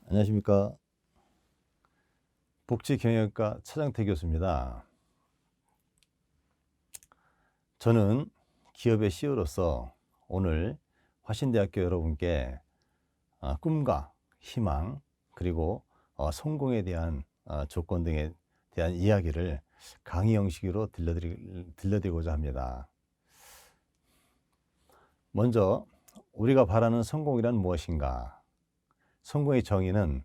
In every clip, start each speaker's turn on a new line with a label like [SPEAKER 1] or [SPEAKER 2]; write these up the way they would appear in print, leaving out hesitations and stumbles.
[SPEAKER 1] 안녕하십니까. 복지경영학과 차장태 교수입니다. 저는 기업의 CEO로서 오늘 화신대학교 여러분께 꿈과 희망 그리고 성공에 대한 조건 등에 대한 이야기를 강의 형식으로 들려드리고자 합니다. 먼저 우리가 바라는 성공이란 무엇인가? 성공의 정의는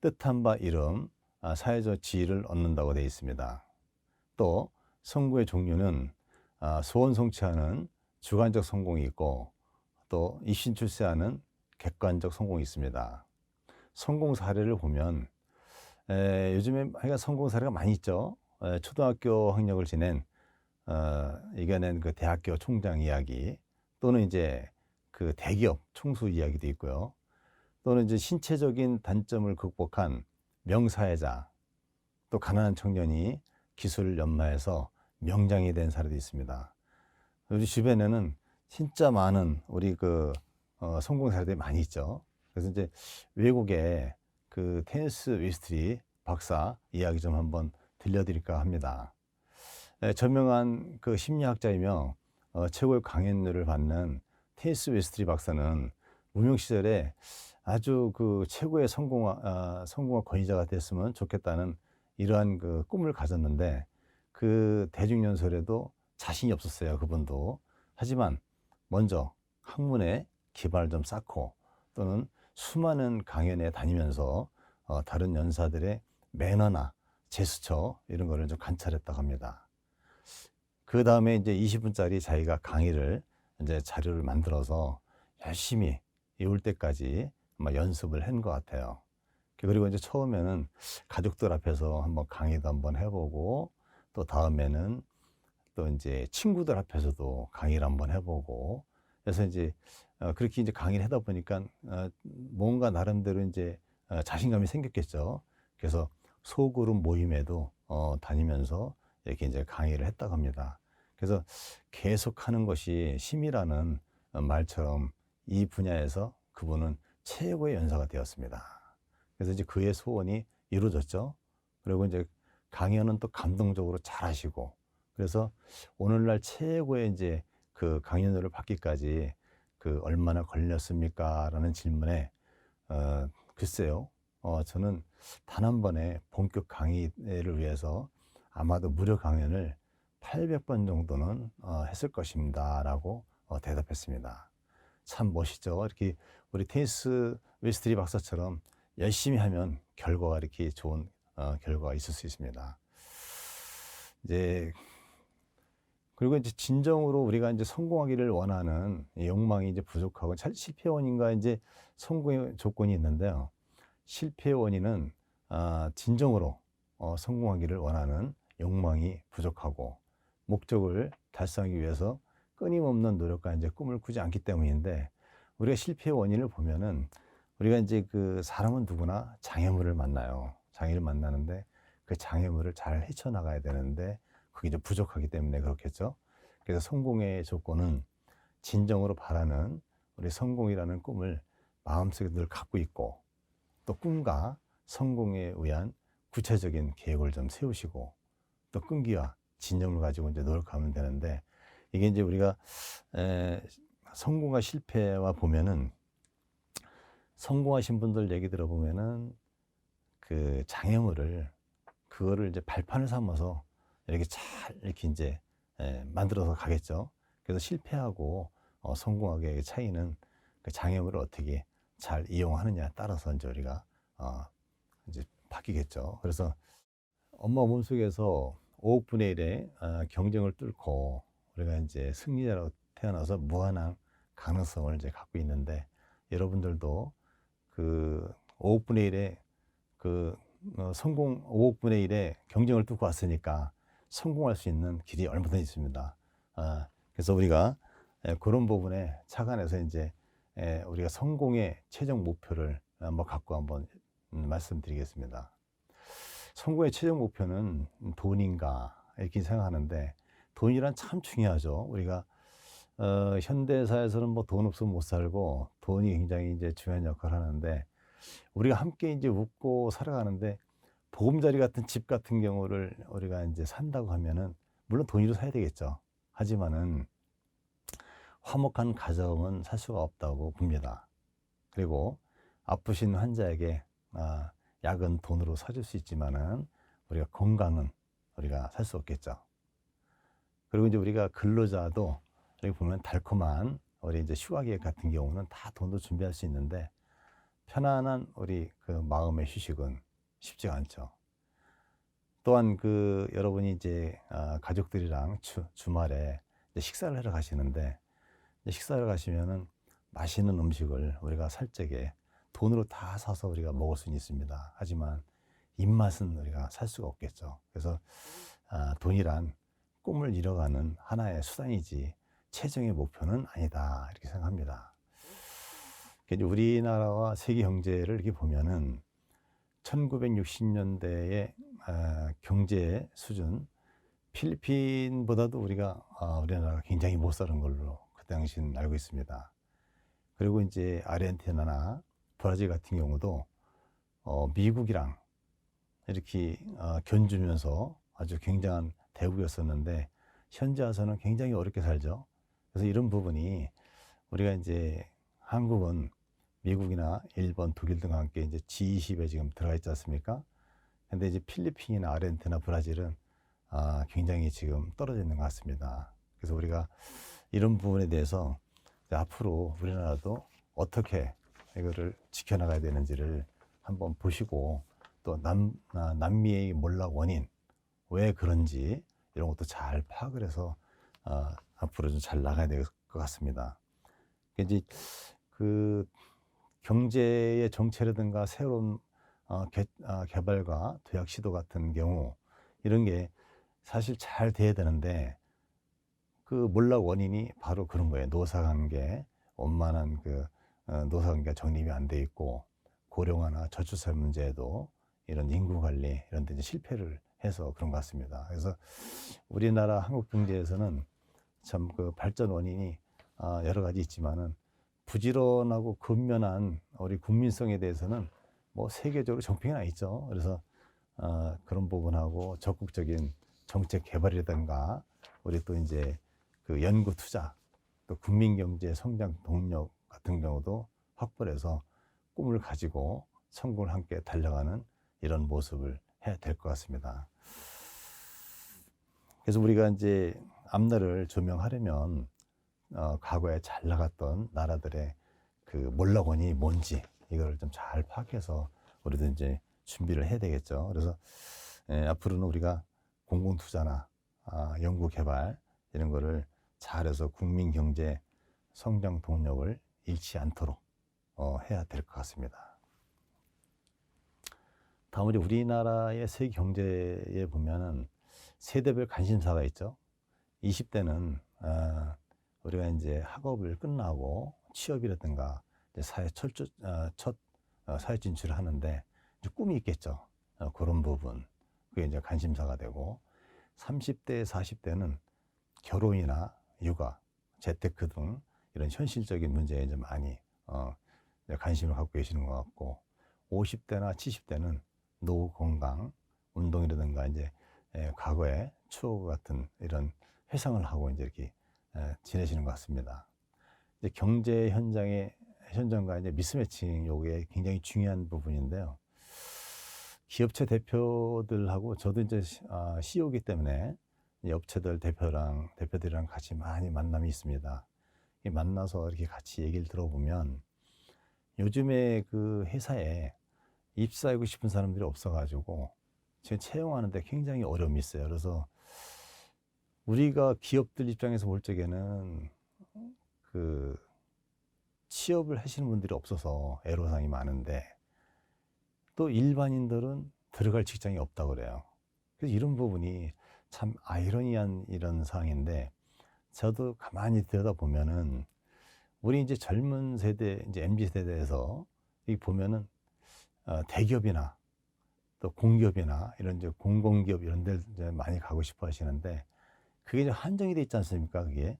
[SPEAKER 1] 뜻한 바 이름, 사회적 지위를 얻는다고 되어 있습니다. 또 성공의 종류는 소원 성취하는 주관적 성공이 있고 또 입신출세하는 객관적 성공이 있습니다. 성공 사례를 보면 요즘에 성공 사례가 많이 있죠. 초등학교 학력을 이겨낸 그 대학교 총장 이야기, 또는 이제 그 대기업 총수 이야기도 있고요. 또는 이제 신체적인 단점을 극복한 명사회자, 또 가난한 청년이 기술을 연마해서 명장이 된 사례도 있습니다. 우리 주변에는 진짜 많은 우리 성공 사례들이 많이 있죠. 그래서 이제 외국의 그 테니스 웨스트리 박사 이야기 좀 한번 들려드릴까 합니다. 저명한 그 심리학자이며 최고의 강연료를 받는 테니스 웨스트리 박사는 무명 시절에 아주 그 최고의 성공한 권위자가 됐으면 좋겠다는 이러한 그 꿈을 가졌는데, 그 대중연설에도 자신이 없었어요, 그분도. 하지만 먼저 학문의 기반을 좀 쌓고, 또는 수많은 강연에 다니면서 다른 연사들의 매너나 제스처 이런 거를 좀 관찰했다고 합니다. 그 다음에 이제 20분짜리 자기가 강의를 이제 자료를 만들어서 열심히 이올 때까지 아마 연습을 한 것 같아요. 그리고 이제 처음에는 가족들 앞에서 한번 강의도 한번 해보고, 또 다음에는 또 이제 친구들 앞에서도 강의를 한번 해보고, 그래서 이제 그렇게 이제 강의를 하다 보니까 뭔가 나름대로 이제 자신감이 생겼겠죠. 그래서 소그룹 모임에도 다니면서 이렇게 이제 강의를 했다고 합니다. 그래서 계속하는 것이 힘이라는 말처럼 이 분야에서 그분은 최고의 연사가 되었습니다. 그래서 이제 그의 소원이 이루어졌죠. 그리고 이제 강연은 또 감동적으로 잘 하시고, 그래서 오늘날 최고의 이제 그 강연료를 받기까지 그 얼마나 걸렸습니까? 라는 질문에 글쎄요. 저는 단 한 번의 본격 강의를 위해서 아마도 무료 강연을 800번 정도는 했을 것입니다. 라고 대답했습니다. 참 멋있죠. 이렇게 우리 테니스 웨스트리 박사처럼 열심히 하면 결과가 이렇게 좋은 결과가 있을 수 있습니다. 이제 그리고 이제 진정으로 우리가 이제 성공하기를 원하는 욕망이 이제 부족하고, 실패 원인과 이제 성공의 조건이 있는데요. 실패 원인은 진정으로 성공하기를 원하는 욕망이 부족하고, 목적을 달성하기 위해서 끊임없는 노력과 이제 꿈을 꾸지 않기 때문인데, 우리가 실패의 원인을 보면은 우리가 이제 그 사람은 누구나 장애물을 만나요. 장애를 만나는데 그 장애물을 잘 헤쳐나가야 되는데 그게 이제 부족하기 때문에 그렇겠죠. 그래서 성공의 조건은 진정으로 바라는 우리 성공이라는 꿈을 마음속에 늘 갖고 있고, 또 꿈과 성공에 의한 구체적인 계획을 좀 세우시고, 또 끈기와 진정을 가지고 이제 노력하면 되는데, 이게 이제 우리가 성공과 실패와 보면은, 성공하신 분들 얘기 들어보면은 그 장애물을, 그거를 이제 발판을 삼아서 이렇게 잘 이렇게 이제 만들어서 가겠죠. 그래서 실패하고 성공하게의 차이는 그 장애물을 어떻게 잘 이용하느냐에 따라서 이제 우리가 이제 바뀌겠죠. 그래서 엄마 몸속에서 5억 분의 1의 경쟁을 뚫고 우리가 이제 승리자로 태어나서 무한한 가능성을 이제 갖고 있는데, 여러분들도 그 5억 분의 1의 성공 5억 분의 1의 경쟁을 뚫고 왔으니까 성공할 수 있는 길이 얼마든지 있습니다. 그래서 우리가 그런 부분에 착안해서 이제 우리가 성공의 최종 목표를 한번 갖고 한번 말씀드리겠습니다. 성공의 최종 목표는 돈인가 이렇게 생각하는데, 돈이란 참 중요하죠. 우리가 현대사에서는 뭐 돈 없으면 못 살고 돈이 굉장히 이제 중요한 역할을 하는데, 우리가 함께 이제 웃고 살아가는데 보금자리 같은 집 같은 경우를 우리가 이제 산다고 하면은 물론 돈으로 사야 되겠죠. 하지만은 화목한 가정은 살 수가 없다고 봅니다. 그리고 아프신 환자에게 약은 돈으로 사줄 수 있지만은 우리가 건강은 우리가 살 수 없겠죠. 그리고 이제 우리가 근로자도 여기 보면 달콤한 우리 이제 휴가 계획 같은 경우는 다 돈도 준비할 수 있는데 편안한 우리 그 마음의 휴식은 쉽지가 않죠. 또한 그 여러분이 이제 가족들이랑 주말에 이제 식사를 하러 가시는데 식사를 가시면은 맛있는 음식을 우리가 살짝에 돈으로 다 사서 우리가 먹을 수는 있습니다. 하지만 입맛은 우리가 살 수가 없겠죠. 그래서 돈이란 꿈을 이뤄가는 하나의 수단이지 최종의 목표는 아니다 이렇게 생각합니다. 이제 우리나라와 세계 경제를 이렇게 보면은 1960년대의 경제 수준, 필리핀보다도 우리나라가 굉장히 못 사는 걸로 그 당시는 알고 있습니다. 그리고 이제 아르헨티나나 브라질 같은 경우도 미국이랑 이렇게 견주면서 아주 굉장한 대국이었었는데 현재 와서는 굉장히 어렵게 살죠. 그래서 이런 부분이 우리가 이제 한국은 미국이나 일본, 독일 등과 함께 이제 G20에 지금 들어가 있지 않습니까? 근데 이제 필리핀이나 아르헨티나, 브라질은 굉장히 지금 떨어져 있는 것 같습니다. 그래서 우리가 이런 부분에 대해서 앞으로 우리나라도 어떻게 이거를 지켜나가야 되는지를 한번 보시고 또 남미의 몰락 원인, 왜 그런지 이런 것도 잘 파악을 해서 앞으로 좀 잘 나가야 될 것 같습니다. 이제 그 경제의 정체라든가 새로운 개발과 도약 시도 같은 경우 이런 게 사실 잘 돼야 되는데 그 몰락 원인이 바로 그런 거예요. 노사관계, 원만한 그 노사관계가 정립이 안 돼 있고 고령화나 저출산 문제에도 이런 인구 관리 이런 데 이제 실패를 해서 그런 것 같습니다. 그래서 우리나라 한국 경제에서는 참 그 발전 원인이 여러 가지 있지만은 부지런하고 근면한 우리 국민성에 대해서는 뭐 세계적으로 정평이 나 있죠. 그래서 그런 부분하고 적극적인 정책 개발이라든가 우리 또 이제 그 연구 투자 또 국민 경제 성장 동력 같은 경우도 확보해서 꿈을 가지고 성공을 함께 달려가는 이런 모습을 해야 될 것 같습니다. 그래서 우리가 이제 앞날을 조명하려면 과거에 잘 나갔던 나라들의 그 몰락원이 뭔지 이걸 좀 잘 파악해서 우리도 이제 준비를 해야 되겠죠. 그래서 앞으로는 우리가 공공투자나 연구개발 이런 거를 잘해서 국민 경제 성장 동력을 잃지 않도록 해야 될 것 같습니다. 다음으로 우리나라의 세계 경제에 보면은 세대별 관심사가 있죠. 20대는 우리가 이제 학업을 끝나고 취업이라든가 이제 첫 사회 진출을 하는데 이제 꿈이 있겠죠. 그런 부분 그게 이제 관심사가 되고 30대, 40대는 결혼이나 육아, 재테크 등 이런 현실적인 문제에 이제 많이 관심을 갖고 계시는 것 같고 50대나 70대는 노후 건강, 운동이라든가 이제 과거의 추억 같은 이런 회상을 하고 이제 이렇게 지내시는 것 같습니다. 이제 경제 현장과 이제 미스매칭 요게 굉장히 중요한 부분인데요. 기업체 대표들하고 저도 이제 CEO이기 때문에 업체들 대표들이랑 같이 많이 만남이 있습니다. 만나서 이렇게 같이 얘기를 들어보면 요즘에 그 회사에 입사하고 싶은 사람들이 없어가지고 지금 채용하는데 굉장히 어려움이 있어요. 그래서 우리가 기업들 입장에서 볼 적에는 그 취업을 하시는 분들이 없어서 애로사항이 많은데 또 일반인들은 들어갈 직장이 없다고 그래요. 그래서 이런 부분이 참 아이러니한 이런 상황인데 저도 가만히 들여다보면은 우리 이제 젊은 세대, 이제 MZ 세대에서 이 보면은 대기업이나 또 공기업이나 이런 이제 공공기업 이런 데 이제 많이 가고 싶어 하시는데 그게 이제 한정이 돼 있지 않습니까? 그게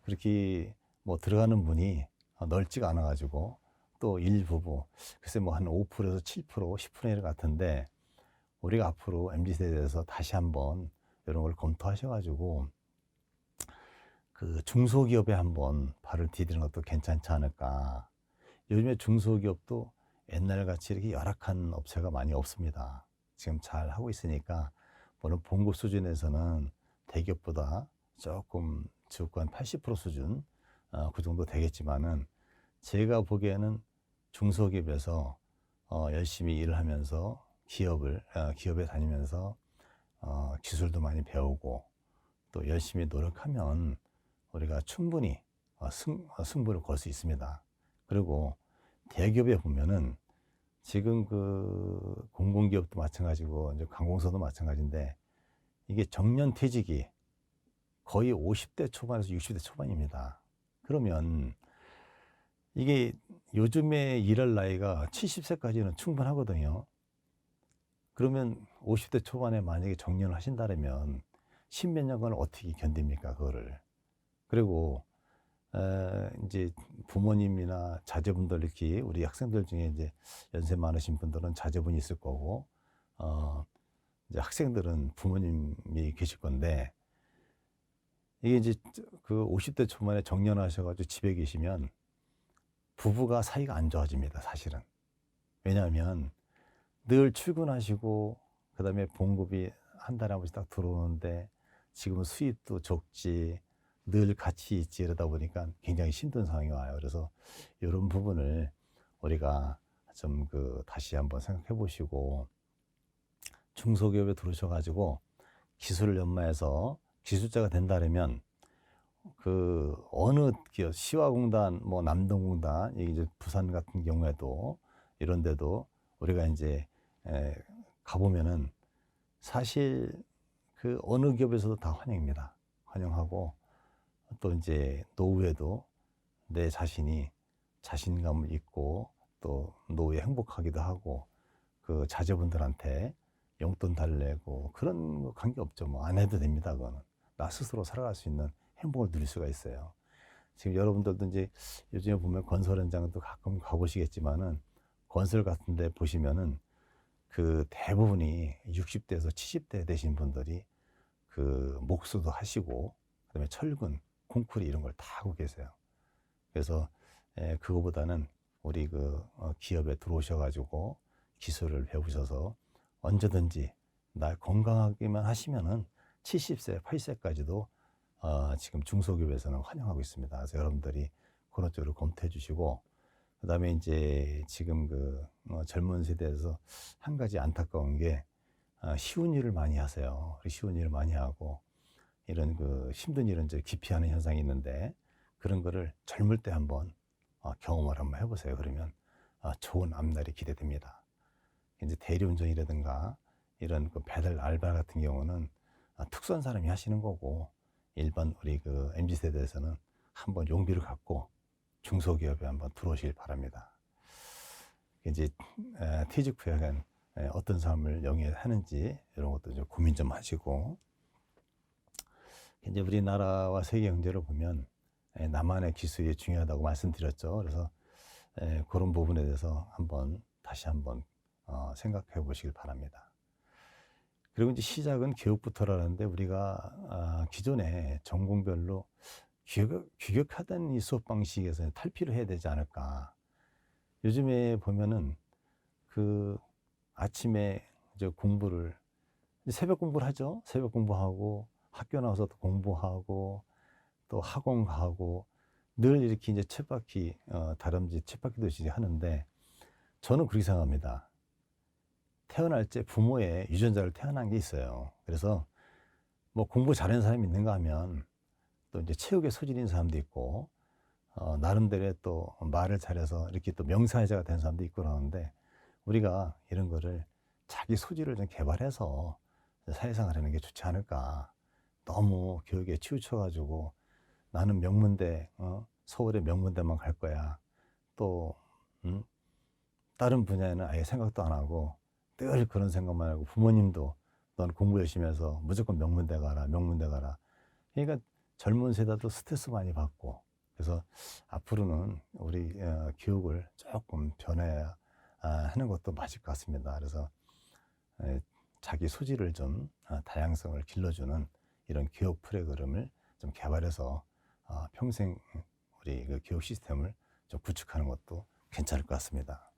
[SPEAKER 1] 그렇게 뭐 들어가는 문이 넓지가 않아 가지고 또 일부분 글쎄 뭐 한 5%에서 7%, 10%일 것 같은데 우리가 앞으로 MZ세대에서 다시 한번 이런 걸 검토하셔가지고 그 중소기업에 한번 발을 디디는 것도 괜찮지 않을까. 요즘에 중소기업도 옛날같이 이렇게 열악한 업체가 많이 없습니다. 지금 잘 하고 있으니까 물론 봉급 수준에서는 대기업보다 조금 적고 한 80% 수준 그 정도 되겠지만은 제가 보기에는 중소기업에서 열심히 일을 하면서 기업에 다니면서 기술도 많이 배우고 또 열심히 노력하면 우리가 충분히 승부를 걸 수 있습니다. 그리고 대기업에 보면은 지금 그 공공기업도 마찬가지고 이제 관공서도 마찬가지인데 이게 정년퇴직이 거의 50대 초반에서 60대 초반입니다. 그러면 이게 요즘에 일할 나이가 70세까지는 충분하거든요. 그러면 50대 초반에 만약에 정년을 하신다면 십몇 년간을 어떻게 견딥니까, 그거를. 그리고 이제 부모님이나 자제분들 이렇게 우리 학생들 중에 이제 연세 많으신 분들은 자제분이 있을 거고 이제 학생들은 부모님이 계실 건데 이게 이제 그 50대 초반에 정년하셔가지고 집에 계시면 부부가 사이가 안 좋아집니다, 사실은. 왜냐하면 늘 출근하시고 그다음에 봉급이 한 달에 한 번씩 딱 들어오는데 지금은 수입도 적지 늘 같이 있지 이러다 보니까 굉장히 힘든 상황이 와요. 그래서 이런 부분을 우리가 좀 다시 한번 생각해 보시고 중소기업에 들어오셔가지고 기술을 연마해서 기술자가 된다면 그 어느 기업, 시화공단, 뭐 남동공단, 이제 부산 같은 경우에도 이런 데도 우리가 이제 가보면은 사실 그 어느 기업에서도 다 환영입니다. 환영하고 또 이제 노후에도 내 자신이 자신감을 잊고 또 노후에 행복하기도 하고 그 자제분들한테 용돈 달래고 그런 거 관계없죠. 뭐 안 해도 됩니다. 그거는 나 스스로 살아갈 수 있는 행복을 누릴 수가 있어요. 지금 여러분들도 이제 요즘에 보면 건설 현장도 가끔 가보시겠지만은 건설 같은 데 보시면은 그 대부분이 60대에서 70대 되신 분들이 그 목수도 하시고 그다음에 철근, 콘크리 이런 걸 다 하고 계세요. 그래서 그거보다는 우리 기업에 들어오셔가지고 기술을 배우셔서 언제든지 날 건강하게만 하시면은 70세, 80세까지도 지금 중소기업에서는 환영하고 있습니다. 그래서 여러분들이 그런 쪽으로 검토해 주시고 그다음에 이제 지금 젊은 세대에서 한 가지 안타까운 게 쉬운 일을 많이 하세요. 쉬운 일을 많이 하고 이런 힘든 일은 이제 기피하는 현상이 있는데 그런 거를 젊을 때 한번 경험을 한번 해보세요. 그러면 좋은 앞날이 기대됩니다. 이제 대리운전이라든가 이런 배달 알바 같은 경우는 특수한 사람이 하시는 거고 일반 우리 MZ세대에서는 한번 용기를 갖고 중소기업에 한번 들어오시길 바랍니다. 이제 퇴직 후에 어떤 삶을 영위하는지 이런 것도 좀 고민 좀 하시고 이제 우리나라와 세계 경제를 보면 나만의 기술이 중요하다고 말씀드렸죠. 그래서 그런 부분에 대해서 다시 한번 생각해 보시길 바랍니다. 그리고 이제 시작은 교육부터라는데 우리가 기존에 전공별로 규격화된 이 수업 방식에서 탈피를 해야 되지 않을까. 요즘에 보면은 아침에 이제 새벽 공부를 하죠. 새벽 공부하고 학교 나와서 또 공부하고 또 학원 가고 늘 이렇게 이제 쳇바퀴 다람쥐 쳇바퀴 도시 하는데 저는 그렇게 생각합니다. 태어날 때 부모의 유전자를 태어난 게 있어요. 그래서 뭐 공부 잘하는 사람이 있는가 하면 또 이제 체육에 소질이 있는 사람도 있고 나름대로의 또 말을 잘해서 이렇게 또 명사회자가 된 사람도 있고 그러는데 우리가 이런 거를 자기 소질을 좀 개발해서 사회생활 하는 게 좋지 않을까. 너무 교육에 치우쳐가지고 나는 명문대, 서울의 명문대만 갈 거야. 또 다른 분야에는 아예 생각도 안 하고 늘 그런 생각만 하고 부모님도 넌 공부 열심히 해서 무조건 명문대 가라, 명문대 가라. 그러니까 젊은 세대도 스트레스 많이 받고 그래서 앞으로는 우리 교육을 조금 변해야 하는 것도 맞을 것 같습니다. 그래서 자기 소질을 좀 다양성을 길러주는 이런 교육 프로그램을 좀 개발해서 평생 우리 그 교육 시스템을 좀 구축하는 것도 괜찮을 것 같습니다.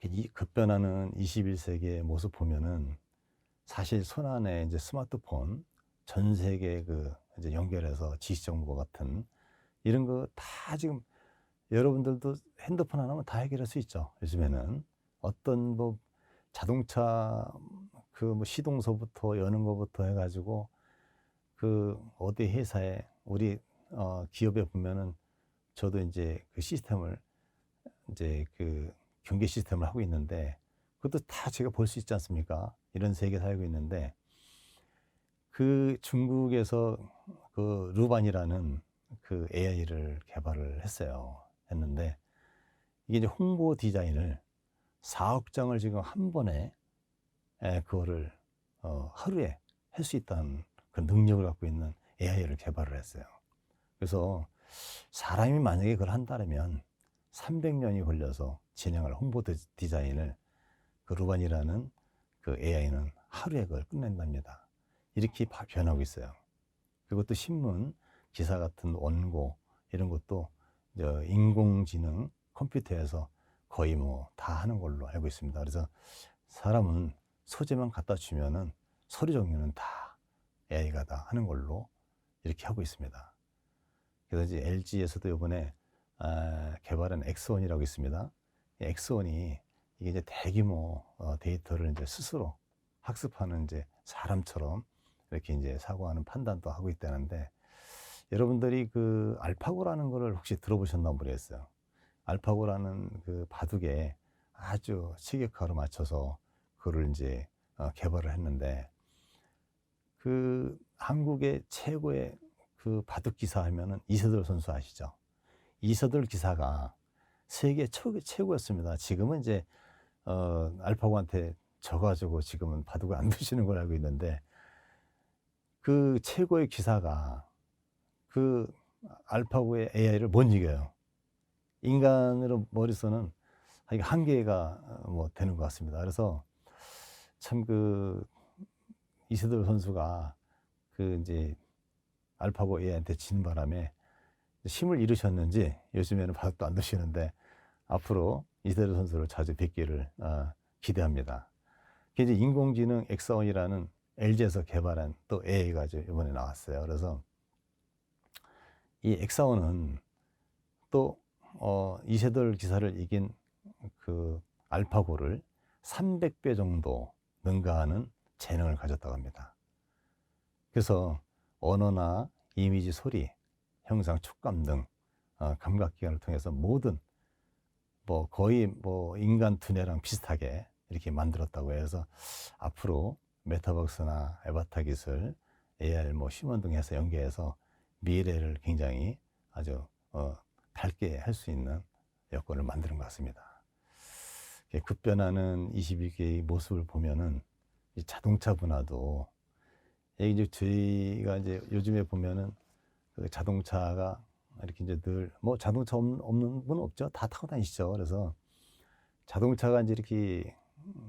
[SPEAKER 1] 이 급변하는 21세기의 모습 보면은 사실 손안에 이제 스마트폰 전 세계 이제 연결해서 지시 정보 같은 이런 거 다 지금 여러분들도 핸드폰 하나면 다 해결할 수 있죠. 요즘에는 어떤 뭐 자동차 뭐 시동소부터 여는 거부터 해가지고 어디 회사에 우리 기업에 보면은 저도 이제 그 시스템을 이제 경계 시스템을 하고 있는데 그것도 다 제가 볼 수 있지 않습니까? 이런 세계에 살고 있는데 중국에서 루반이라는 AI를 개발을 했는데 이게 이제 홍보 디자인을 4억 장을 지금 한 번에 그거를 하루에 할 수 있다는 그 능력을 갖고 있는 AI를 개발을 했어요. 그래서 사람이 만약에 그걸 한다면 300년이 걸려서 진행할 홍보 디자인을 루반이라는 AI는 하루에 그걸 끝낸답니다. 이렇게 변하고 있어요. 그리고 또 신문, 기사 같은 원고 이런 것도 인공지능 컴퓨터에서 거의 뭐 다 하는 걸로 알고 있습니다. 그래서 사람은 소재만 갖다 주면은 서류 정리는 다 AI가 다 하는 걸로 이렇게 하고 있습니다. 그래서 이제 LG에서도 이번에 개발한 X1이라고 있습니다. X1이 이게 이제 대규모 데이터를 이제 스스로 학습하는 이제 사람처럼 이렇게 이제 사고하는 판단도 하고 있다는데 여러분들이 알파고라는 거를 혹시 들어보셨나 모르겠어요. 알파고라는 바둑에 아주 체계화로 맞춰서 그걸 이제 개발을 했는데 한국의 최고의 바둑 기사 하면은 이세돌 선수 아시죠? 이세돌 기사가 세계 최고였습니다. 지금은 이제 알파고한테 져가지고 지금은 바둑을 안 두시는 걸 알고 있는데 최고의 기사가 알파고의 AI를 못 이겨요. 인간으로 머릿속은 한계가 뭐 되는 것 같습니다. 그래서 참 이세돌 선수가 이제 알파고 AI한테 진 바람에 힘을 잃으셨는지 요즘에는 바둑도 안 두시는데 앞으로 이세돌 선수를 자주 뵙기를 기대합니다. 이제 인공지능 X1이라는 LG에서 개발한 또 AI가 이번에 나왔어요. 그래서 이 X1은 또 이세돌 기사를 이긴 알파고를 300배 정도 능가하는 재능을 가졌다고 합니다. 그래서 언어나 이미지, 소리, 형상, 촉감 등 감각기관을 통해서 모든 거의 인간 두뇌랑 비슷하게 이렇게 만들었다고 해서 앞으로 메타버스나 아바타 기술, AR, 휴먼 등 해서 연계해서 미래를 굉장히 아주 밝게 할 수 있는 여건을 만드는 것 같습니다. 급변하는 21세기의 모습을 보면은 이 자동차 분야도 이제 저희가 이제 요즘에 보면은 자동차가 이렇게 이제 늘 자동차 없는 분은 없죠. 다 타고 다니시죠. 그래서 자동차가 이제 이렇게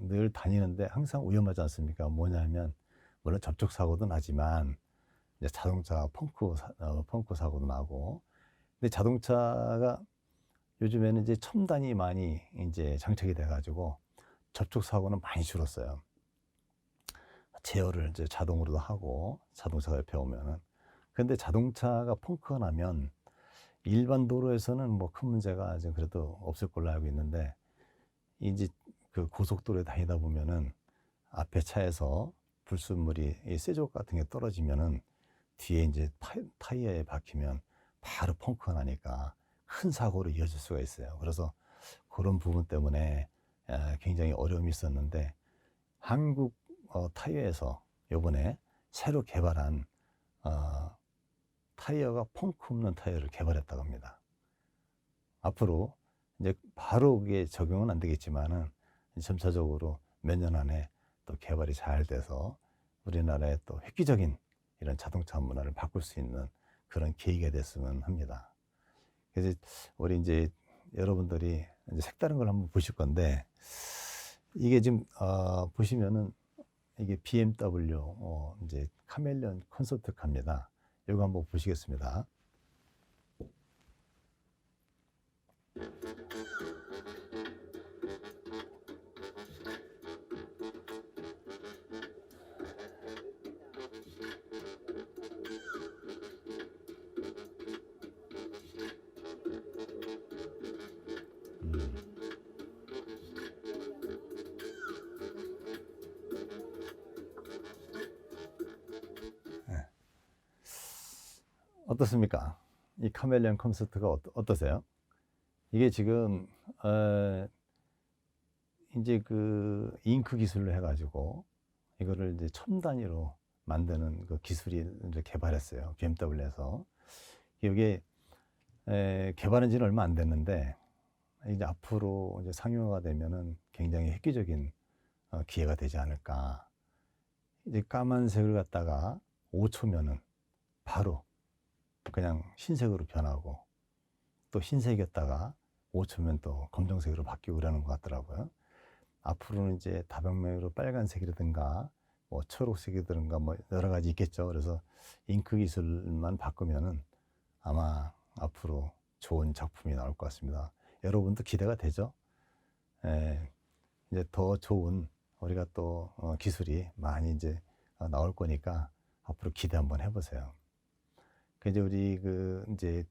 [SPEAKER 1] 늘 다니는데 항상 위험하지 않습니까? 뭐냐면 물론 접촉 사고도 나지만 이제 자동차 펑크 사고도 나고 근데 자동차가 요즘에는 이제 첨단이 많이 이제 장착이 돼가지고 접촉 사고는 많이 줄었어요. 제어를 이제 자동으로도 하고 자동차가 옆에 오면은 근데 자동차가 펑크가 나면 일반 도로에서는 큰 문제가 이제 그래도 없을 걸로 알고 있는데 이제 고속도로에 다니다 보면은 앞에 차에서 불순물이 이 쇠족 같은 게 떨어지면은 뒤에 이제 타이어에 박히면 바로 펑크가 나니까 큰 사고로 이어질 수가 있어요. 그래서 그런 부분 때문에 굉장히 어려움이 있었는데 한국 타이어에서 요번에 새로 개발한 타이어가 펑크 없는 타이어를 개발했다고 합니다. 앞으로 이제 바로 그게 적용은 안 되겠지만은 점차적으로 몇 년 안에 또 개발이 잘 돼서 우리나라의 또 획기적인 이런 자동차 문화를 바꿀 수 있는 그런 계기가 됐으면 합니다. 그래서 우리 이제 여러분들이 이제 색다른 걸 한번 보실 건데, 이게 지금 보시면은 이게 BMW 이제 카멜레온 콘서트 카입니다. 이거 한번 보시겠습니다. 어떻습니까? 이 카멜레온 콘서트가 어떠세요? 이게 지금 이제 그 잉크 기술로 해가지고 이거를 이제 천 단위로 만드는 그 기술이 이제 개발했어요. BMW에서. 이게 개발한 지는 얼마 안 됐는데, 이제 앞으로 이제 상용화가 되면은 굉장히 획기적인 기회가 되지 않을까. 이제 까만색을 갖다가 5초면은 바로 그냥 흰색으로 변하고, 또 흰색이었다가 5초면 또 검정색으로 바뀌고 그러는 것 같더라고요. 앞으로는 이제 다방면으로 빨간색이라든가 뭐 초록색이라든가 뭐 여러 가지 있겠죠. 그래서 잉크 기술만 바꾸면은 아마 앞으로 좋은 작품이 나올 것 같습니다. 여러분도 기대가 되죠? 이제 더 좋은 우리가 또 기술이 많이 이제 나올 거니까 앞으로 기대 한번 해보세요. 그 이제 우리 그 이제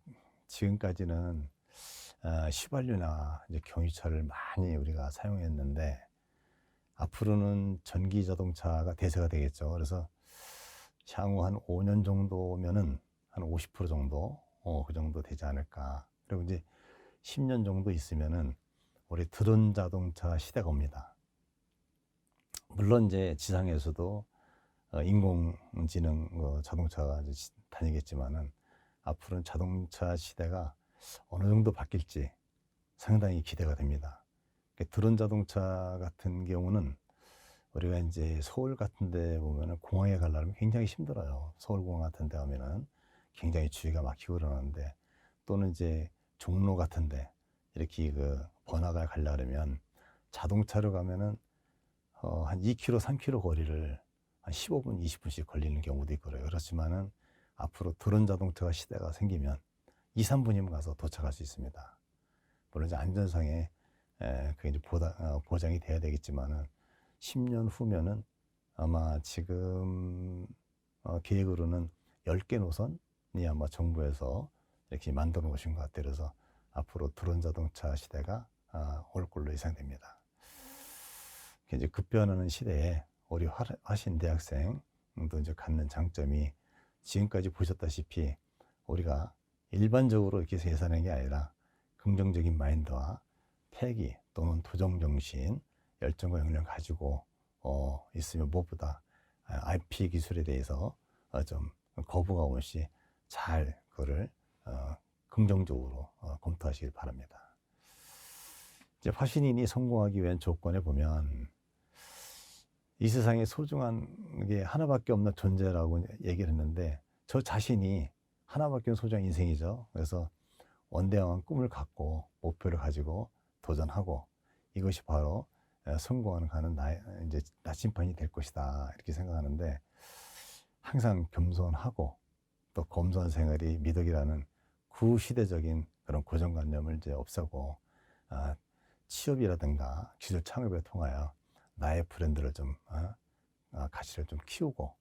[SPEAKER 1] 지금까지는 휘발유나 이제 경유차를 많이 우리가 사용했는데, 앞으로는 전기 자동차가 대세가 되겠죠. 그래서 향후 한 5년 정도면은 한 50% 정도, 그 정도 되지 않을까. 그리고 이제 10년 정도 있으면은 우리 드론 자동차 시대가 옵니다. 물론 이제 지상에서도 인공지능 자동차가 이제 다니겠지만은, 앞으로는 자동차 시대가 어느 정도 바뀔지 상당히 기대가 됩니다. 드론 자동차 같은 경우는 우리가 이제 서울 같은 데 보면은 공항에 가려면 굉장히 힘들어요. 서울공항 같은 데 가면은 굉장히 주위가 막히고 그러는데, 또는 이제 종로 같은 데 이렇게 그 번화가에 가려면 자동차로 가면은 한 2km, 3km 거리를 한 15분, 20분씩 걸리는 경우도 있고요. 그렇지만은 앞으로 드론 자동차가 시대가 생기면 2, 3분이면 가서 도착할 수 있습니다. 물론 이제 안전상에 그게 이제 보장이 돼야 되겠지만은, 10년 후면은 아마 지금 계획으로는 10개 노선이 아마 정부에서 이렇게 만들어 놓으신 것 같아요. 그래서 앞으로 드론 자동차 시대가 올 걸로 예상됩니다. 이제 급변하는 시대에 우리 화신 대학생도 이제 갖는 장점이, 지금까지 보셨다시피 우리가 일반적으로 이렇게 예산하는 게 아니라 긍정적인 마인드와 패기 또는 도전 정신, 열정과 역량을 가지고 있으면 무엇보다 IP 기술에 대해서 좀 거부감 없이 잘 그거를 긍정적으로 검토하시길 바랍니다. 이제 화신인이 성공하기 위한 조건에 보면, 이 세상에 소중한 게 하나밖에 없는 존재라고 얘기를 했는데, 저 자신이 하나밖에 없는 소중한 인생이죠. 그래서 원대한 꿈을 갖고 목표를 가지고 도전하고, 이것이 바로 성공하는 나의 이제 나침반이 될 것이다, 이렇게 생각하는데, 항상 겸손하고 또 검소한 생활이 미덕이라는 구시대적인 그런 고정관념을 이제 없애고, 취업이라든가 기술 창업에 통하여 나의 브랜드를 좀 가치를 좀 키우고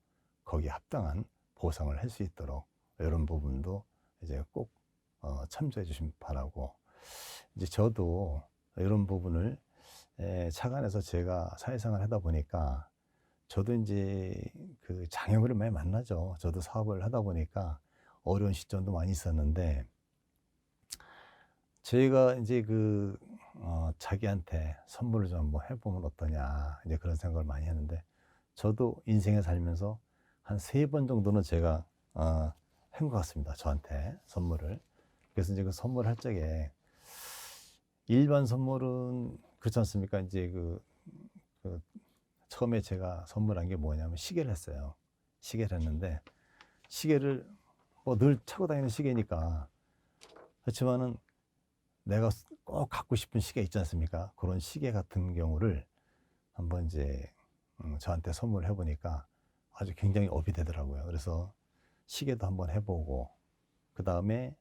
[SPEAKER 1] 거기에 합당한 보상을 할 수 있도록 이런 부분도 이제 꼭 참조해 주시면 바라고, 이제 저도 이런 부분을 차관해서 제가 사회생활 하다 보니까, 저도 이제 그 장애물을 많이 만나죠. 저도 사업을 하다 보니까 어려운 시점도 많이 있었는데, 저희가 이제 그 자기한테 선물을 좀 한번 해보면 어떠냐, 이제 그런 생각을 많이 했는데, 저도 인생에 살면서 한 3번 정도는 제가 한 것 같습니다. 저한테 선물을. 그래서 이제 그 선물 할 적에, 일반 선물은 그렇지 않습니까? 이제 그 처음에 제가 선물한 게 뭐냐면 시계를 했어요. 시계를 했는데, 시계를 뭐 늘 차고 다니는 시계니까. 그렇지만은 내가 꼭 갖고 싶은 시계 있지 않습니까? 그런 시계 같은 경우를 한번 이제 저한테 선물해 보니까 아주 굉장히 업이 되더라고요. 그래서 시계도 한번 해보고, 그 다음에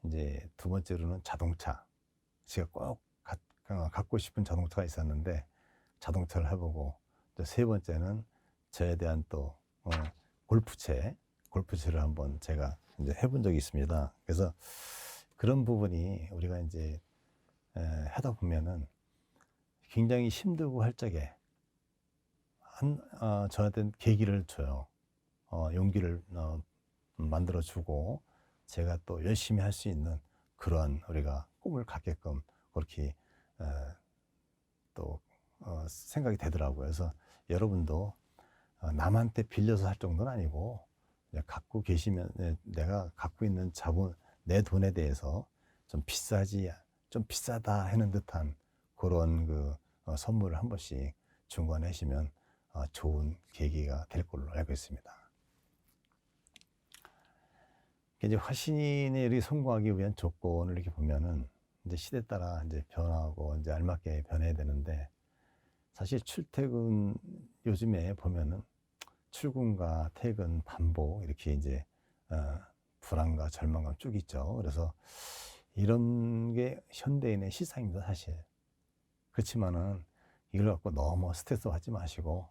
[SPEAKER 1] 이제 두 번째로는 자동차. 제가 꼭 갖고 싶은 자동차가 있었는데 자동차를 해보고, 또 세 번째는 저에 대한 또 골프채를 한번 제가 이제 해본 적이 있습니다. 그래서 그런 부분이 우리가 이제 하다 보면은 굉장히 힘들고 할 적에 저한테 계기를 줘요. 용기를 만들어주고, 제가 또 열심히 할 수 있는 그러한 우리가 꿈을 갖게끔 그렇게 또 생각이 되더라고요. 그래서 여러분도 남한테 빌려서 할 정도는 아니고, 갖고 계시면 내가 갖고 있는 자본, 내 돈에 대해서 좀 비싸다 하는 듯한 그런 그 선물을 한 번씩 중관하시면 좋은 계기가 될 걸로 알고 있습니다. 이제 화신이 성공하기 위한 조건을 이렇게 보면은 이제 시대 따라 이제 변하고 이제 알맞게 변해야 되는데, 사실 출퇴근 요즘에 보면은 출근과 퇴근 반복 이렇게 이제 불안과 절망감 쭉 있죠. 그래서 이런 게 현대인의 시상입니다, 사실. 그렇지만은 이걸 갖고 너무 스트레스 받지 마시고,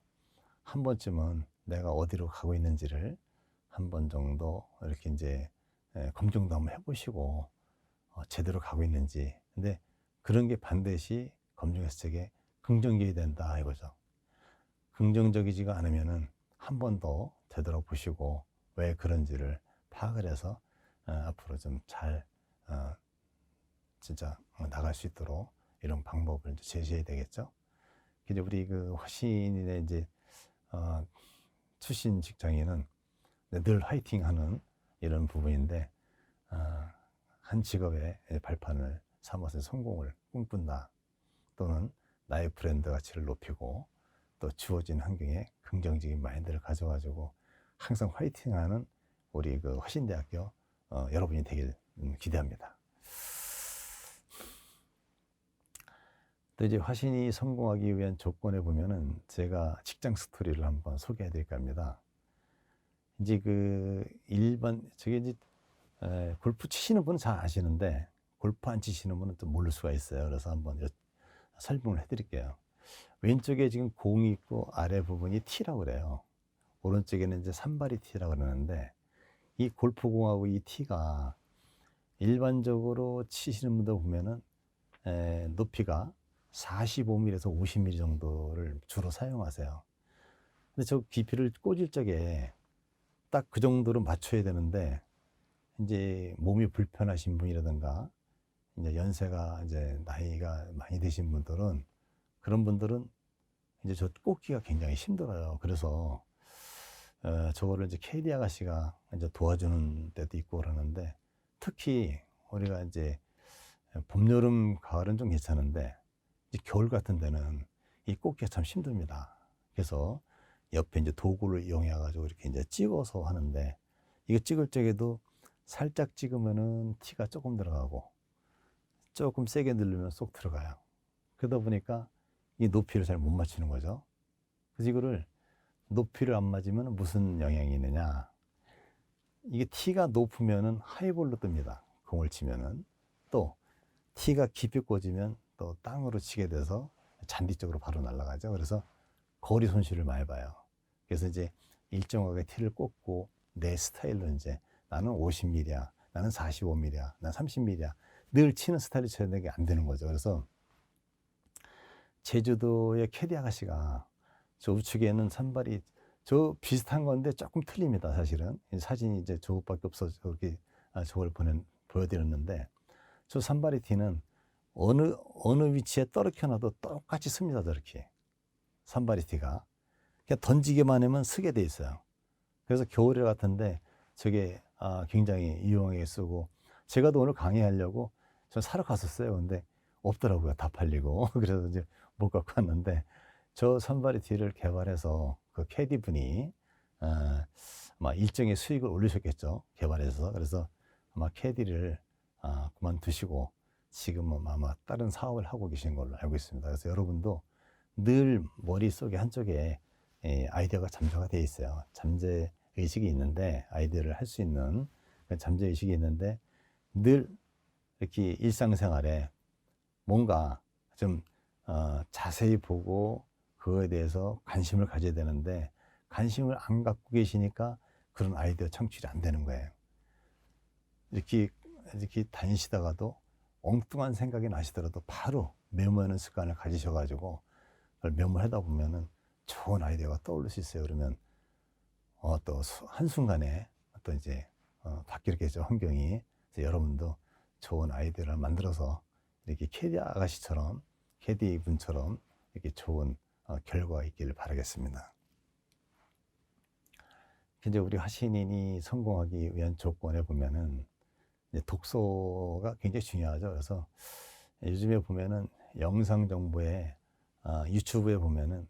[SPEAKER 1] 한 번쯤은 내가 어디로 가고 있는지를 한 번 정도 이렇게 이제 검증도 한번 해보시고, 제대로 가고 있는지. 근데 그런 게 반드시 검증했을 적에 긍정적이 된다 이거죠. 긍정적이지가 않으면은 한 번 더 되돌아보시고 왜 그런지를 파악을 해서 앞으로 좀 잘 진짜 나갈 수 있도록 이런 방법을 이제 제시해야 되겠죠. 이제 우리 그 화신인의 이제 출신 직장인은 늘 화이팅하는 이런 부분인데, 한 직업의 발판을 삼아서 성공을 꿈꾼다, 또는 나의 브랜드 가치를 높이고 또 주어진 환경에 긍정적인 마인드를 가져가지고 항상 화이팅하는 우리 그 화신대학교 여러분이 되길 기대합니다. 또 이제 화신이 성공하기 위한 조건에 보면은 제가 직장 스토리를 한번 소개해 드릴까 합니다. 이제 그 저게 이제 골프 치시는 분은 잘 아시는데 골프 안 치시는 분은 또 모를 수가 있어요. 그래서 한번 설명을 해 드릴게요. 왼쪽에 지금 공이 있고 아래 부분이 티라고 그래요. 오른쪽에는 이제 산발이 티라고 그러는데, 이 골프공하고 이 티가 일반적으로 치시는 분들 보면은 높이가 45mm에서 50mm 정도를 주로 사용하세요. 근데 저 깊이를 꽂을 적에 딱 그 정도로 맞춰야 되는데, 이제 몸이 불편하신 분이라든가 이제 연세가 이제 나이가 많이 드신 분들은, 그런 분들은 이제 저 꽂기가 굉장히 힘들어요. 그래서 저거를 이제 KD 아가씨가 이제 도와주는 때도 있고 그러는데, 특히 우리가 이제 봄, 여름, 가을은 좀 괜찮은데 이제 겨울 같은 데는 이 꽂기가 참 힘듭니다. 그래서 옆에 이제 도구를 이용해 가지고 이렇게 이제 찍어서 하는데, 이거 찍을 적에도 살짝 찍으면은 티가 조금 들어가고 조금 세게 누르면 쏙 들어가요. 그러다 보니까 이 높이를 잘 못 맞추는 거죠. 그래서 이거를 높이를 안 맞으면 무슨 영향이 있느냐, 이게 티가 높으면은 하이볼로 뜹니다. 공을 치면은. 또 티가 깊이 꽂으면 또 땅으로 치게 돼서 잔디 쪽으로 바로 날아가죠. 그래서 거리 손실을 많이 봐요. 그래서 이제 일정하게 티를 꽂고 내 스타일로 이제 나는 50mm야, 나는 45mm야, 난 30mm야 늘 치는 스타일이 쳐야 되는 게 안 되는 거죠. 그래서 제주도의 캐디 아가씨가 저 우측에는 산발이 저 비슷한 건데 조금 틀립니다. 사실은 사진이 이제 저것밖에 없어서 그렇게 저걸 보여드렸는데, 저 산발이 티는 어느 위치에 떨어져 놔도 똑같이 씁니다. 저렇게 산발이 티가 그냥 던지기만 하면 쓰게 돼 있어요. 그래서 겨울에 같은데 저게 굉장히 유용하게 쓰고, 제가 또 오늘 강의하려고 저 사러 갔었어요. 근데 없더라고요. 다 팔리고. 그래서 이제 못 갖고 왔는데, 저 산발이 티를 개발해서 그 캐디 분이 아마 일정의 수익을 올리셨겠죠, 개발해서. 그래서 아마 캐디를 그만두시고 지금은 아마 다른 사업을 하고 계신 걸로 알고 있습니다. 그래서 여러분도 늘 머릿속에 한쪽에 아이디어가 잠재가 되어 있어요. 잠재 의식이 있는데, 아이디어를 할 수 있는 잠재 의식이 있는데, 늘 이렇게 일상생활에 뭔가 좀 자세히 보고 그거에 대해서 관심을 가져야 되는데, 관심을 안 갖고 계시니까 그런 아이디어 창출이 안 되는 거예요. 이렇게 다니시다가도 엉뚱한 생각이 나시더라도 바로 메모하는 습관을 가지셔가지고 그걸 메모하다 보면은 좋은 아이디어가 떠오를 수 있어요. 그러면 또 한순간에 또 이제 바뀌겠죠, 환경이. 그래서 여러분도 좋은 아이디어를 만들어서 이렇게 캐디 아가씨처럼, 캐디 분처럼 이렇게 좋은 결과가 있기를 바라겠습니다. 이제 우리 화신인이 성공하기 위한 조건에 보면은 이제 독서가 굉장히 중요하죠. 그래서 요즘에 보면은 영상 정보에 유튜브에 보면은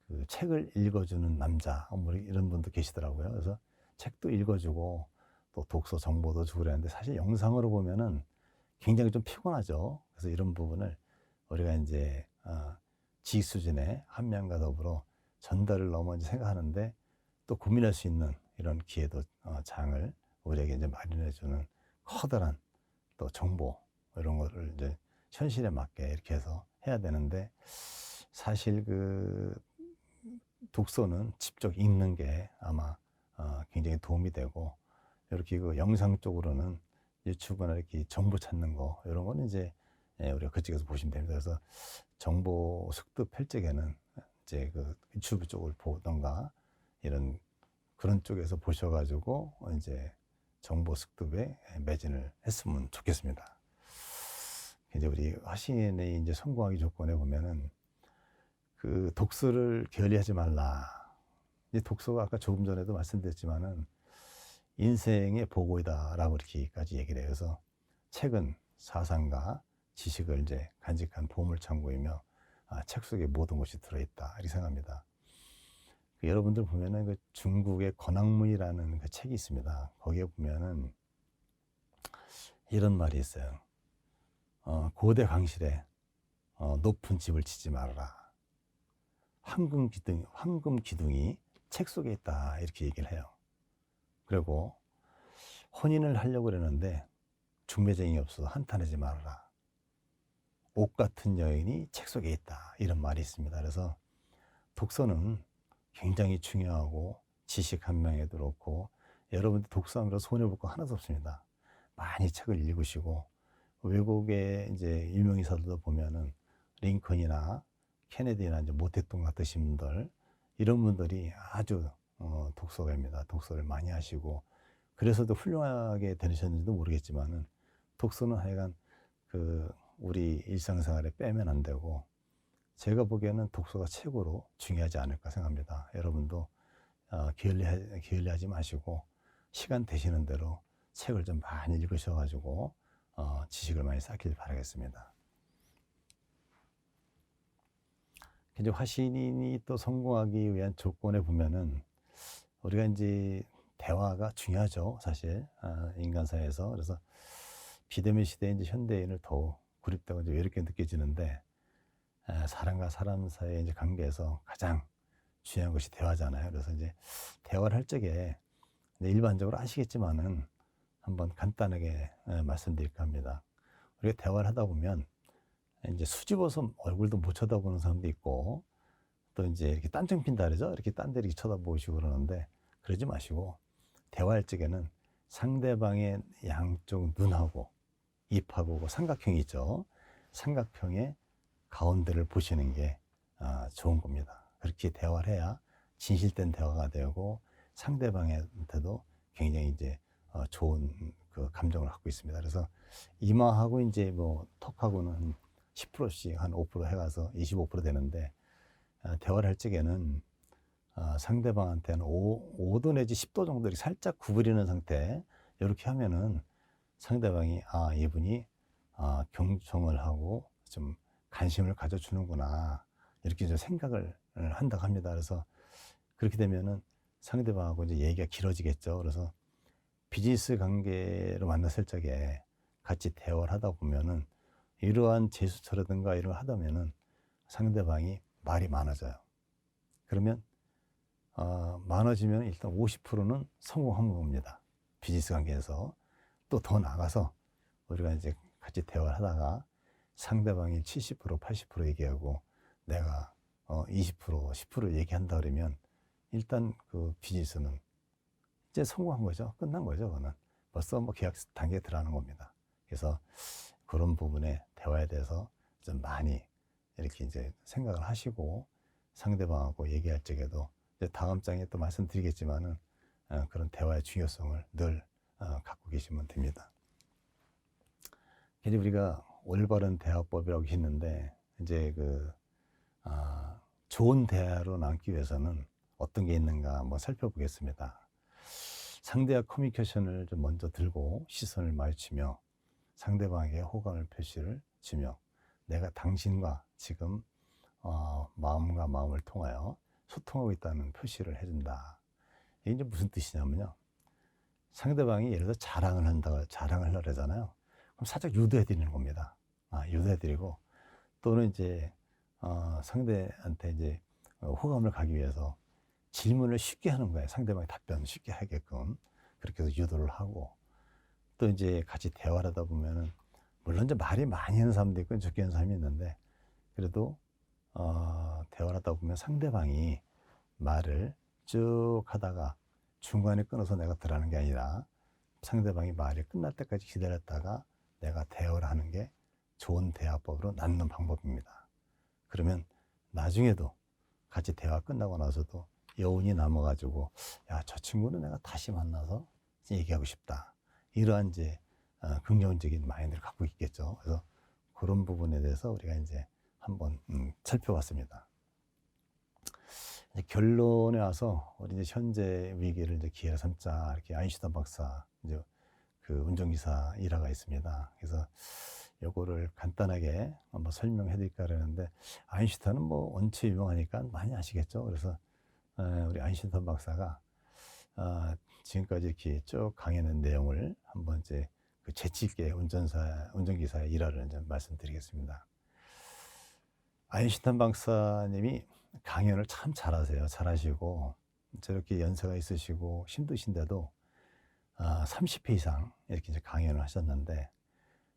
[SPEAKER 1] 그 책을 읽어주는 남자 뭐 이런 분도 계시더라고요. 그래서 책도 읽어주고 또 독서 정보도 주고 그러는데, 사실 영상으로 보면은 굉장히 좀 피곤하죠. 그래서 이런 부분을 우리가 이제 지식 수준의 함량과 더불어 전달을 너무 이제 생각하는데, 또 고민할 수 있는 이런 기회도 장을 우리에게 이제 마련해주는 커다란 또 정보, 이런 거를 이제 현실에 맞게 이렇게 해서 해야 되는데, 사실 그 독서는 직접 읽는 게 아마 굉장히 도움이 되고, 이렇게 그 영상 쪽으로는 유튜브나 이렇게 정보 찾는 거, 이런 거는 이제 우리가 그쪽에서 보시면 됩니다. 그래서 정보 습득할 적에는 이제 그 유튜브 쪽을 보던가 이런 그런 쪽에서 보셔가지고 이제 정보 습득에 매진을 했으면 좋겠습니다. 이제 우리 화신의 이제 성공하기 조건에 보면은 그 독서를 게을리하지 말라. 이 독서가 아까 조금 전에도 말씀드렸지만은 인생의 보고이다라고 이렇게까지 얘기를 해요. 그래서 책은 사상과 지식을 이제 간직한 보물창고이며 책 속에 모든 것이 들어있다, 이렇게 생각합니다. 여러분들 보면은 그 중국의 권학문이라는 그 책이 있습니다. 거기에 보면은 이런 말이 있어요. 고대 강실에 높은 집을 짓지 말아라. 황금 기둥이 책 속에 있다, 이렇게 얘기를 해요. 그리고 혼인을 하려고 그러는데 중매쟁이 없어서 한탄하지 말아라. 옥 같은 여인이 책 속에 있다, 이런 말이 있습니다. 그래서 독서는 굉장히 중요하고, 지식 함량에도 그렇고, 여러분들 독서하면서 손해볼 거 하나도 없습니다. 많이 책을 읽으시고, 외국의 이제 유명인사들도 보면은 링컨이나 케네디나 이제 모택동 같으신 분들, 이런 분들이 아주 독서가입니다. 독서를 많이 하시고, 그래서도 훌륭하게 되셨는지도 모르겠지만은, 독서는 하여간 그 우리 일상생활에 빼면 안 되고, 제가 보기에는 독서가 최고로 중요하지 않을까 생각합니다. 여러분도 게을리하지 마시고 시간 되시는 대로 책을 좀 많이 읽으셔가지고 지식을 많이 쌓길 바라겠습니다. 이제 화신인이 또 성공하기 위한 조건에 보면은 우리가 이제 대화가 중요하죠, 사실 인간사회에서. 그래서 비대면 시대에 이제 현대인을 더욱 고립되고 이제 외롭게 느껴지는데, 사람과 사람 사이의 이제 관계에서 가장 중요한 것이 대화잖아요. 그래서 이제 대화를 할 적에 일반적으로 아시겠지만은 한번 간단하게 말씀드릴까 합니다. 우리가 대화를 하다 보면 이제 수집어서 얼굴도 못 쳐다보는 사람도 있고, 또 이제 이렇게 딴청 핀다 그러죠. 이렇게 딴 데 이렇게 쳐다보시고 그러는데, 그러지 마시고 대화할 적에는 상대방의 양쪽 눈하고 입하고 삼각형이 있죠. 삼각형의 가운데를 보시는 게 좋은 겁니다. 그렇게 대화를 해야 진실된 대화가 되고 상대방한테도 굉장히 이제 좋은 그 감정을 갖고 있습니다. 그래서 이마하고 이제 뭐 턱하고는 한 10%씩 한 5% 해가서 25% 되는데, 대화를 할 적에는 상대방한테는 5도 내지 10도 정도 이렇게 살짝 구부리는 상태, 이렇게 하면은 상대방이 이분이 경청을 하고 좀 관심을 가져주는구나, 이렇게 좀 생각을 한다고 합니다. 그래서 그렇게 되면은 상대방하고 이제 얘기가 길어지겠죠. 그래서 비즈니스 관계로 만났을 적에 같이 대화를 하다 보면은 이러한 제스처라든가 이런 거 하다 보면은 상대방이 말이 많아져요. 그러면 많아지면 일단 50%는 성공한 겁니다. 비즈니스 관계에서. 또 더 나가서 우리가 이제 같이 대화를 하다가 상대방이 70%, 80% 얘기하고 내가 20%, 10% 얘기한다 그러면 일단 그 비즈니스는 이제 성공한 거죠. 끝난 거죠. 그거는 벌써 뭐 계약 단계에 들어가는 겁니다. 그래서 그런 부분에 대화에 대해서 좀 많이 이렇게 이제 생각을 하시고 상대방하고 얘기할 적에도 이제 다음 장에 또 말씀드리겠지만은 그런 대화의 중요성을 늘 갖고 계시면 됩니다. 이제 우리가 올바른 대화법이라고 했는데 이제 좋은 대화로 남기 위해서는 어떤 게 있는가 한번 살펴보겠습니다. 상대와 커뮤니케이션을 좀 먼저 들고 시선을 마주치며 상대방에게 호감을 표시를 주며 내가 당신과 지금 마음과 마음을 통하여 소통하고 있다는 표시를 해준다. 이게 이제 무슨 뜻이냐면요. 상대방이 예를 들어 자랑을 하려고 그러잖아요. 그럼 살짝 유도해 드리는 겁니다. 유도해 드리고 또는 이제 상대한테 이제 호감을 가기 위해서 질문을 쉽게 하는 거예요. 상대방이 답변을 쉽게 하게끔. 그렇게 해서 유도를 하고 또 이제 같이 대화를 하다 보면은 물론 이제 말이 많이 하는 사람도 있고 적게 하는 사람이 있는데 그래도 대화를 하다 보면 상대방이 말을 쭉 하다가 중간에 끊어서 내가 들어가는 게 아니라 상대방이 말이 끝날 때까지 기다렸다가 내가 대화를 하는 게 좋은 대화법으로 낳는 방법입니다. 그러면 나중에도 같이 대화 끝나고 나서도 여운이 남아가지고 야, 저 친구는 내가 다시 만나서 얘기하고 싶다. 이러한 이제 긍정적인 마인드를 갖고 있겠죠. 그래서 그런 부분에 대해서 우리가 이제 한번 살펴봤습니다. 이제 결론에 와서 우리 이제 현재 위기를 이제 기회로 삼자 이렇게 아인슈타인 박사 이제 그 운전기사 일화가 있습니다. 그래서 요거를 간단하게 한번 설명해 드릴까 그러는데 아인슈타인은 뭐 원체 유명하니까 많이 아시겠죠. 그래서 우리 아인슈타인 박사가 지금까지 이렇게 쭉 강의하는 내용을 한번 이제 그 재치 있게 운전기사의 일화를 이제 말씀드리겠습니다. 아인슈타인 박사님이 강연을 참 잘하시고 저렇게 연세가 있으시고 힘드신데도 30회 이상 이렇게 이제 강연을 하셨는데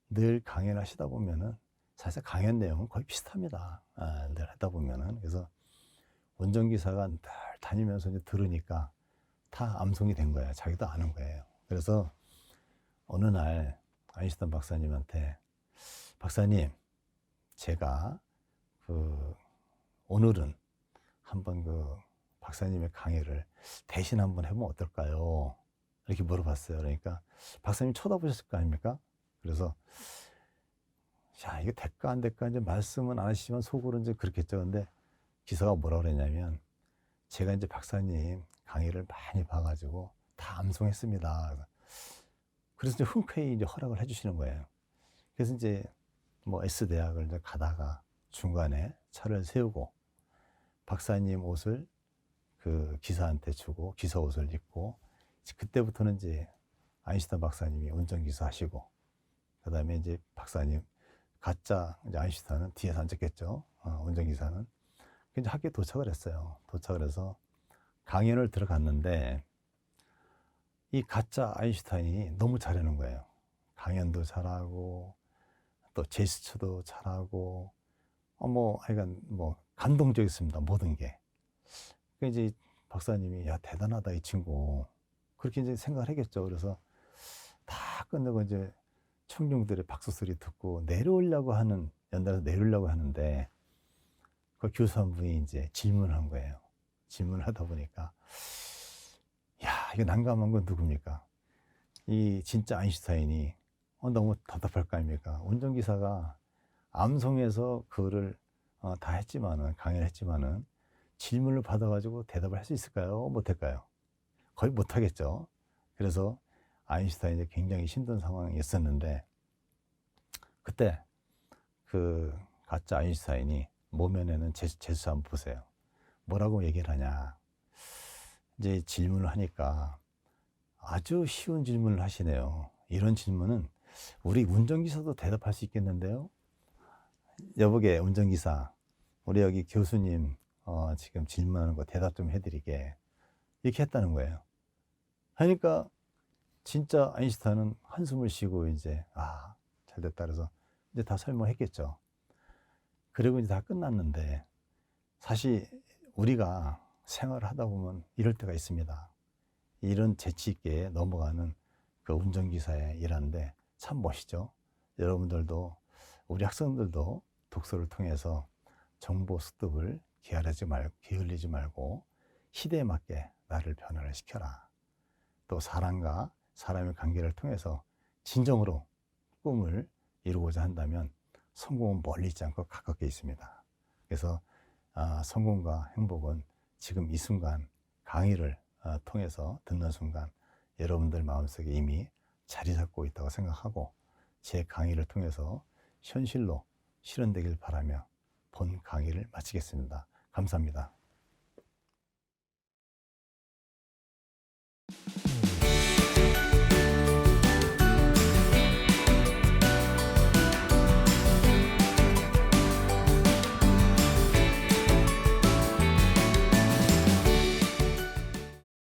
[SPEAKER 1] 늘 강연을 하시다 보면은 사실 강연 내용은 거의 비슷합니다. 늘 하다 보면은 그래서 운전기사가 늘 다니면서 이제 들으니까 다 암송이 된 거예요. 자기도 아는 거예요. 그래서 어느 날 아인슈타인 박사님한테 박사님 제가 오늘은 한번 박사님의 강의를 대신 한번 해보면 어떨까요? 이렇게 물어봤어요. 그러니까 박사님 쳐다보셨을 거 아닙니까? 그래서 야, 이거 될까 안 될까 이제 말씀은 안 하시지만 속으로 이제 그렇겠죠. 근데 기사가 뭐라 그랬냐면 제가 이제 박사님 강의를 많이 봐가지고 다 암송했습니다. 그래서 이제 흔쾌히 이제 허락을 해주시는 거예요. 그래서 이제 뭐 S대학을 이제 가다가 중간에 차를 세우고 박사님 옷을 그 기사한테 주고 기사 옷을 입고 그때부터는 이제 아인슈타인 박사님이 운전기사 하시고 그 다음에 이제 박사님 가짜 이제 아인슈타인은 뒤에서 앉았겠죠. 운전기사는 이제 학교에 도착을 했어요. 도착을 해서 강연을 들어갔는데 이 가짜 아인슈타인이 너무 잘하는 거예요. 강연도 잘하고 또 제스처도 잘하고 하여간 감동적이었습니다. 모든 게. 그러니까 이제 박사님이 야 대단하다 이 친구 그렇게 이제 생각을 하겠죠. 그래서 다 끝내고 이제 청중들의 박수 소리 듣고 연달아서 내려오려고 하는데 그 교수 한 분이 이제 질문을 한 거예요. 질문을 하다 보니까 야 이거 난감한 건 누굽니까? 이 진짜 아인슈타인이 너무 답답할 거 아닙니까? 운전기사가 암송해서 그거를 다 했지만은 강연을 했지만은 질문을 받아가지고 대답을 할 수 있을까요? 못할까요? 거의 못하겠죠. 그래서 아인슈타인이 굉장히 힘든 상황이었었는데 그때 그 가짜 아인슈타인이 모면에는 제스처 한번 보세요. 뭐라고 얘기를 하냐? 이제 질문을 하니까 아주 쉬운 질문을 하시네요. 이런 질문은 우리 운전기사도 대답할 수 있겠는데요. 여보게 운전기사, 우리 여기 교수님 지금 질문하는 거 대답 좀 해드리게, 이렇게 했다는 거예요. 하니까 진짜 아인슈타인은 한숨을 쉬고 이제 잘됐다 그래서 이제 다 설명했겠죠. 그리고 이제 다 끝났는데, 사실 우리가 생활을 하다 보면 이럴 때가 있습니다. 이런 재치 있게 넘어가는 그 운전기사의 일하는데 참 멋있죠. 여러분들도, 우리 학생들도 독서를 통해서 정보 습득을 게을리지 말고 시대에 맞게 나를 변화를 시켜라. 또 사람과 사람의 관계를 통해서 진정으로 꿈을 이루고자 한다면 성공은 멀리 있지 않고 가깝게 있습니다. 그래서 성공과 행복은 지금 이 순간 강의를 통해서 듣는 순간 여러분들 마음속에 이미 자리 잡고 있다고 생각하고, 제 강의를 통해서 현실로 실현되길 바라며 본 강의를 마치겠습니다. 감사합니다.